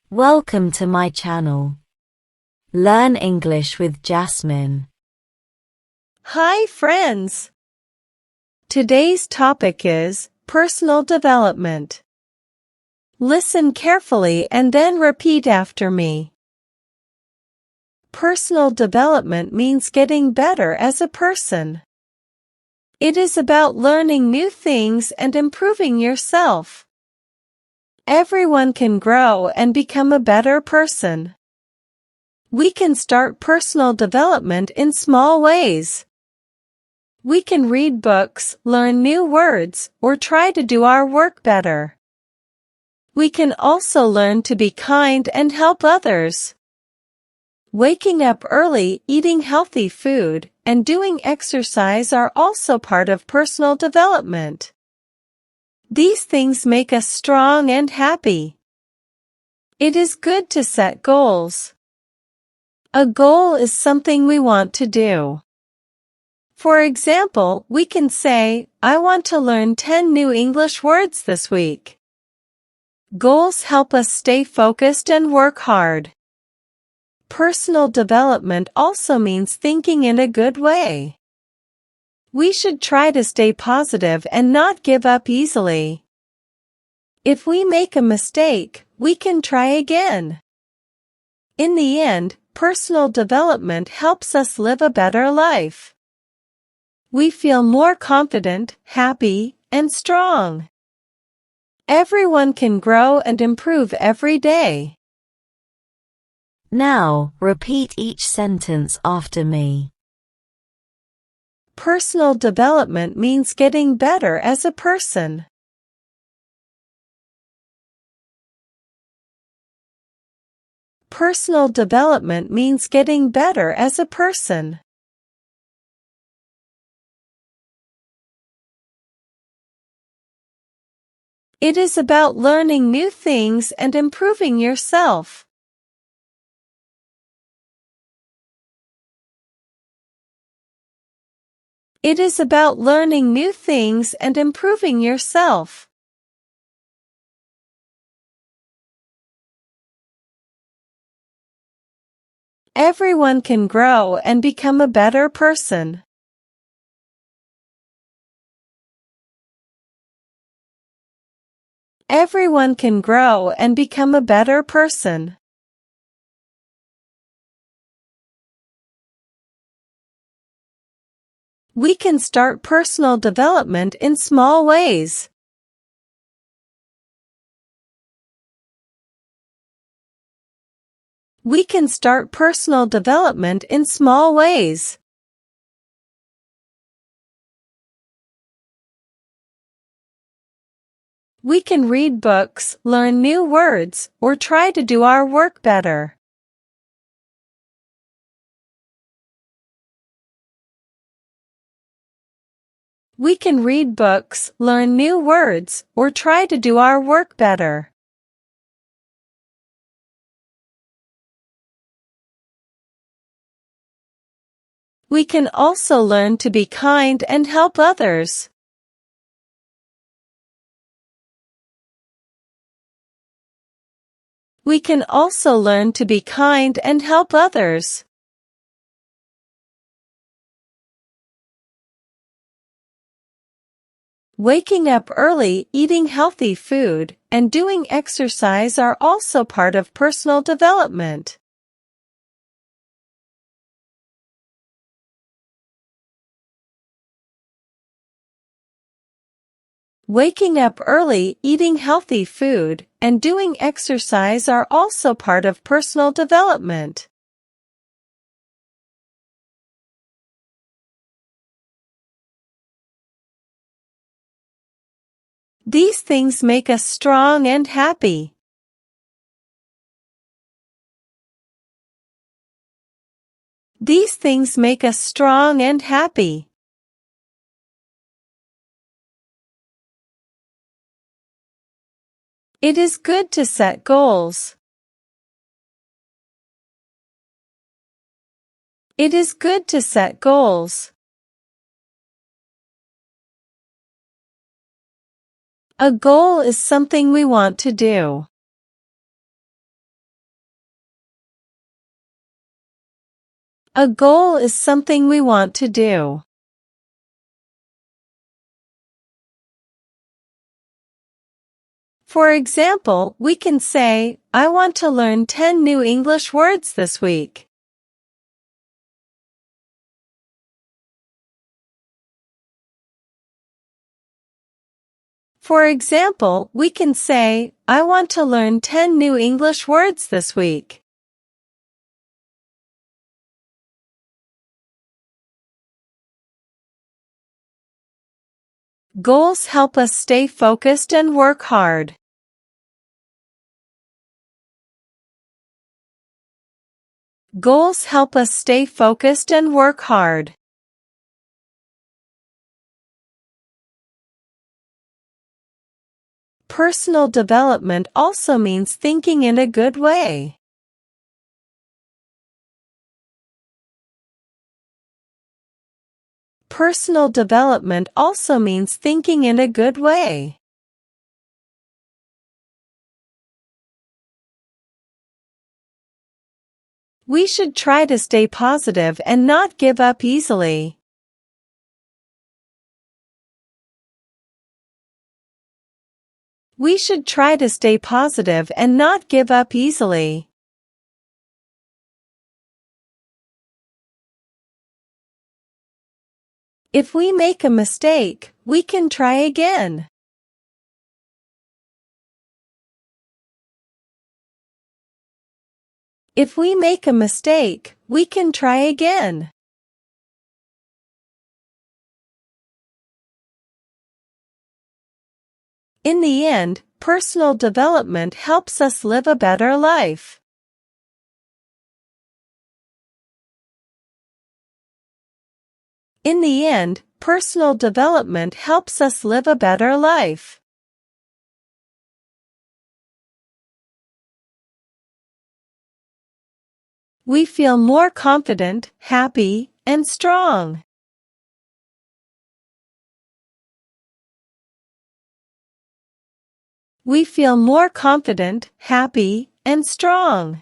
Welcome to my channel. Learn English with Jasmine. Hi friends! Today's topic is personal development. Listen carefully and then repeat after me. Personal development means getting better as a person. It is about learning new things and improving yourself. Everyone can grow and become a better person. We can start personal development in small ways. We can read books, learn new words, or try to do our work better. We can also learn to be kind and help others. Waking up early, eating healthy food, and doing exercise are also part of personal development. These things make us strong and happy. It is good to set goals. A goal is something we want to do. For example, we can say, I want to learn 10 new English words this week. Goals help us stay focused and work hard. Personal development also means thinking in a good way. We should try to stay positive and not give up easily. If we make a mistake, we can try again. In the end, personal development helps us live a better life. We feel more confident, happy, and strong. Everyone can grow and improve every day. Now, repeat each sentence after me. Personal development means getting better as a person. Personal development means getting better as a person. It is about learning new things and improving yourself. It is about learning new things and improving yourself. Everyone can grow and become a better person. Everyone can grow and become a better person. We can start personal development in small ways. We can start personal development in small ways. We can read books, learn new words, or try to do our work better. We can read books, learn new words, or try to do our work better. We can also learn to be kind and help others. We can also learn to be kind and help others. Waking up early, eating healthy food, and doing exercise are also part of personal development. Waking up early, eating healthy food, and doing exercise are also part of personal development. These things make us strong and happy. These things make us strong and happy. It is good to set goals. It is good to set goals. A goal is something we want to do. A goal is something we want to do. For example, we can say, I want to learn 10 new English words this week. For example, we can say, I want to learn 10 new English words this week. Goals help us stay focused and work hard. Goals help us stay focused and work hard. Personal development also means thinking in a good way. Personal development also means thinking in a good way. We should try to stay positive and not give up easily. We should try to stay positive and not give up easily. If we make a mistake, we can try again. If we make a mistake, we can try again. In the end, personal development helps us live a better life. In the end, personal development helps us live a better life. We feel more confident, happy, and strong. We feel more confident, happy, and strong.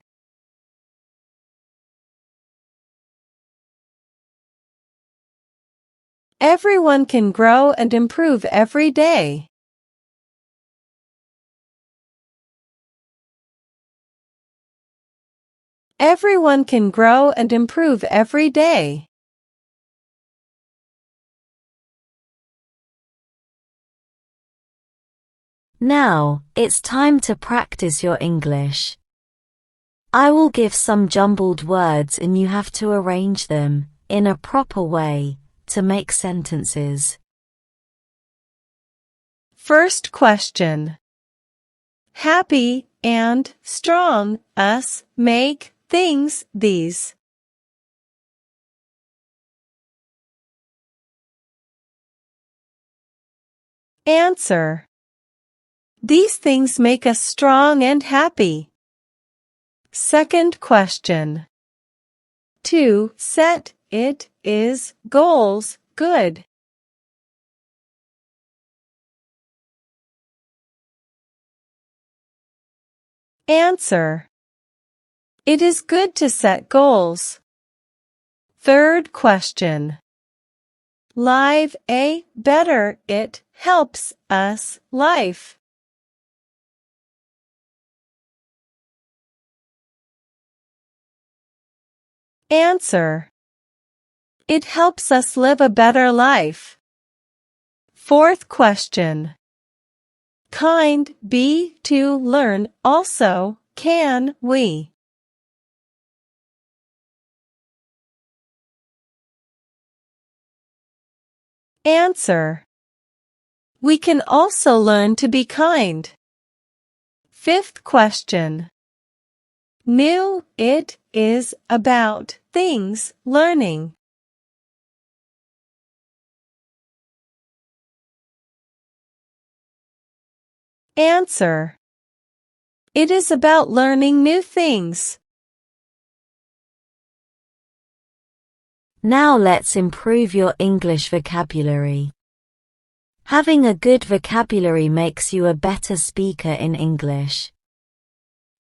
Everyone can grow and improve every day. Everyone can grow and improve every day. Now, it's time to practice your English. I will give some jumbled words and you have to arrange them, in a proper way, to make sentences. First question. Happy and strong us make things these. Answer. These things make us strong and happy. Second question. To set it is goals good. Answer. It is good to set goals. Third question. Live a better it helps us life. Answer. It helps us live a better life. Fourth question. Kind be to learn also can we. Answer. We can also learn to be kind. Fifth question. New it is about things learning. Answer. It is about learning new things. Now let's improve your English vocabulary. Having a good vocabulary makes you a better speaker in English.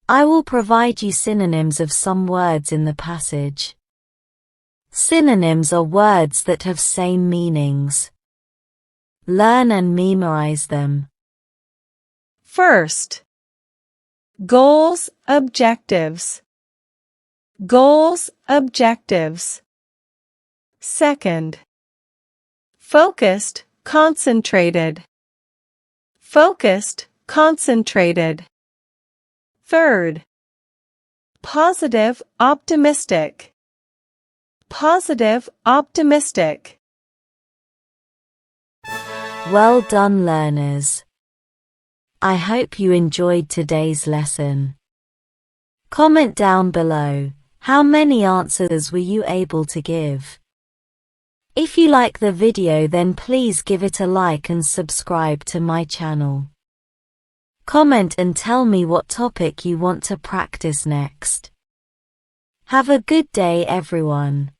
I will provide you synonyms of some words in the passage. Synonyms are words that have same meanings. Learn and memorize them. First, goals, objectives. Goals, objectives. Second, focused, concentrated. Focused, concentrated. Third, positive, optimistic. Positive, optimistic. Well done, learners. I hope you enjoyed today's lesson. Comment down below, how many answers were you able to give? If you like the video, then please give it a like and subscribe to my channel. Comment and tell me what topic you want to practice next. Have a good day, everyone.